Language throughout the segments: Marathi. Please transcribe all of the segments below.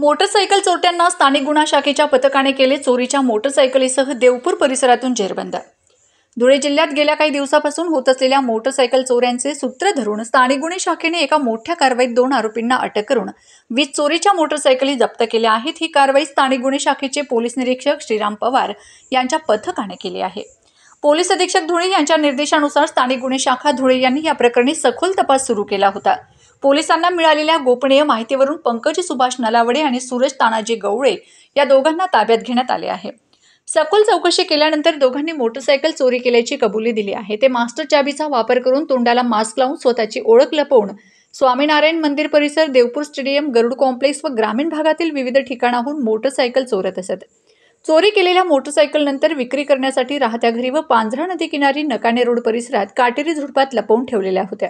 मोटरसायकल चोरट्यांना स्थानिक गुन्हा शाखेच्या पथकाने केले चोरीच्या मोटरसायकलीसह देवपूर परिसरातून जेरबंद। धुळे जिल्ह्यात गेल्या काही दिवसापासून होत असलेल्या मोटरसायकल चोऱ्यांचे सूत्र धरून स्थानिक गुन्हे शाखेने एका मोठ्या कारवाईत 2 आरोपींना अटक करून 20 चोरीच्या मोटरसायकली जप्त केल्या आहेत। ही कारवाई स्थानिक गुन्हे शाखेचे पोलीस निरीक्षक श्रीराम पवार यांच्या पथकाने केली आहे। पोलीस अधीक्षक धुळे यांच्या निर्देशानुसार स्थानिक गुन्हे शाखा धुळे यांनी या प्रकरणी सखोल तपास सुरू केला होता। पोलिसांना मिळालेल्या गोपनीय माहितीवरून पंकज सुभाष नलावडे आणि सूरज तानाजी गवळे या दोघांना ताब्यात घेण्यात आले आहे। सखोल चौकशी केल्यानंतर दोघांनी मोटरसायकल चोरी केल्याची कबुली दिली आहे। ते मास्टर चाबीचा वापर करून तोंडाला मास्क लावून स्वतःची ओळख लपवून स्वामीनारायण मंदिर परिसर, देवपूर स्टेडियम, गरुड कॉम्प्लेक्स व ग्रामीण भागातील विविध ठिकाणाहून मोटरसायकल चोरत असत। चोरी केलेल्या मोटरसायकल नंतर विक्री करण्यासाठी राहत्या घरी व पांझरा नदी किनारी नकाने रोड परिसरात काटेरी झुडपात लपवून ठेवलेल्या होत्या।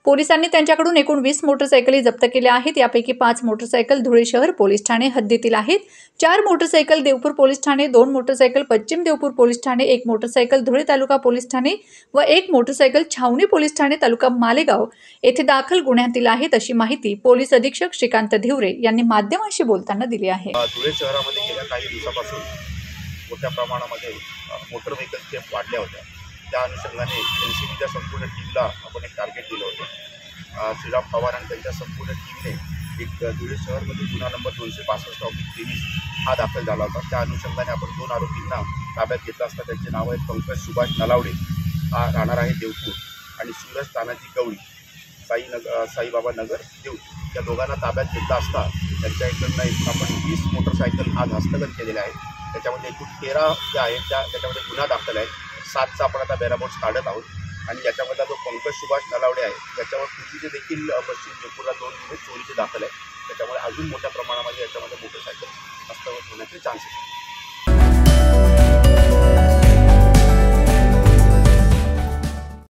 पोलिसांनी त्यांच्याकडून एकूण 20 मोटरसायकली जप्त केल्या आहेत। यापैकी 5 मोटरसायकल धुळे शहर पोलीस ठाणे हद्दीतील आहेत, 4 मोटरसायकल देवपूर पोलीस ठाणे, 2 मोटरसायकल पश्चिम देवपूर पोलीस ठाणे, 1 मोटरसायकल धुळे तालुका पोलीस ठाणे व 1 मोटरसायकल छावणी पोलीस ठाणे तालुका मालेगाव येथे दाखल गुन्ह्यातील आहेत, अशी माहिती पोलीस अधीक्षक श्रीकांत धिवरे यांनी माध्यमांशी बोलताना दिली आहे। धुळे शहरामध्ये गेल्या काही दिवसापासून मोठ्या प्रमाणामध्ये मोटर व्हेकल थेफ्ट वाढल्या होत्या। त्या अनुषंगाने एनसीबीच्या संपूर्ण टीमला आपण एक टार्गेट दिलं होतं। श्रीराम पवार आणि त्यांच्या संपूर्ण टीमने एक धुळे शहरमध्ये गुन्हा नंबर 262/23 हा दाखल झाला होता। त्या अनुषंगाने आपण 2 आरोपींना ताब्यात घेतला असता। त्यांचे नाव आहेत पंकज सुभाष नलावडे, हा राहणार आहे देवपूर, आणि सूरज तानाजी गवळे, साईबाबा नगर देवपूर। या दोघांना ताब्यात घेतला असता त्यांच्या इकडनं आपण 20 मोटरसायकल आज हस्तगत केलेल्या आहेत। त्याच्यामध्ये एकूण 13 जे आहेत त्याच्यामध्ये गुन्हा दाखल आहे। 7चा आपण आता बॅराबोट्स काढत आहोत आणि याच्यामधला जो पंकज सुभाष नलावडे आहे त्याच्यावर पूर्वीचे देखील पश्चिम देवपूरला 2 गुन्हे चोरीचे दाखल आहे। त्याच्यामुळे अजून मोठ्या प्रमाणामध्ये याच्यामध्ये मोटरसायकल हस्तगत होण्याचे चान्सेस आहेत।